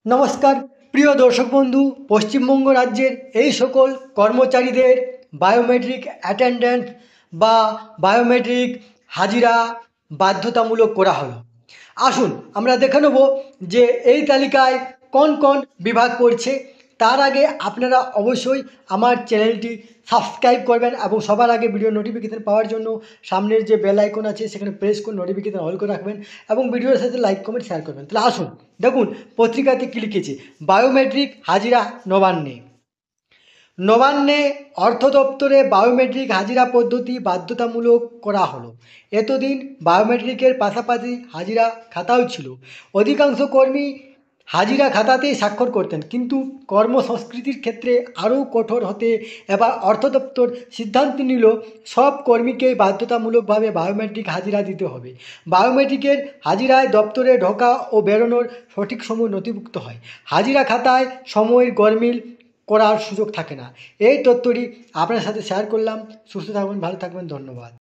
নমস্কার প্রিয় দর্শক বন্ধু, পশ্চিমবঙ্গ রাজ্যের এই সকল কর্মচারীদের বায়োমেট্রিক অ্যাটেন্ডেন্স বা বায়োমেট্রিক হাজিরা বাধ্যতামূলক করা হলো। আসুন আমরা দেখে নেব যে এই তালিকায় কোন কোন বিভাগ পড়ছে। তার আগে আপনারা অবশ্যই আমার চ্যানেলটি সাবস্ক্রাইব করবেন এবং সবার আগে ভিডিও নোটিফিকেশান পাওয়ার জন্য সামনের যে বেল আইকন আছে সেখানে প্রেস করে নোটিফিকেশান অল করে রাখবেন এবং ভিডিওর সাথে লাইক কমেন্ট শেয়ার করবেন। তাহলে আসুন দেখুন পত্রিকাতে কী লিখেছে। বায়োমেট্রিক হাজিরা নবান্নে অর্থ দপ্তরে বায়োমেট্রিক হাজিরা পদ্ধতি বাধ্যতামূলক করা হলো। এতদিন বায়োমেট্রিকের পাশাপাশি হাজিরা খাতাও ছিল। অধিকাংশ কর্মী হাজিরা খাতাতেই স্বাক্ষর করতেন, কিন্তু কর্মসংস্কৃতির ক্ষেত্রে আরও কঠোর হতে এবার অর্থ দপ্তর সিদ্ধান্ত নিল সব কর্মীকেই বাধ্যতামূলকভাবে বায়োমেট্রিক হাজিরা দিতে হবে। বায়োমেট্রিকের হাজিরায় দপ্তরে ঢোকা ও বেরোনোর সঠিক সময় নথিভুক্ত হয়। হাজিরা খাতায় সময় গরমিল করার সুযোগ থাকে না। এই তথ্যটি আপনার সাথে শেয়ার করলাম। সুস্থ থাকবেন, ভালো থাকবেন, ধন্যবাদ।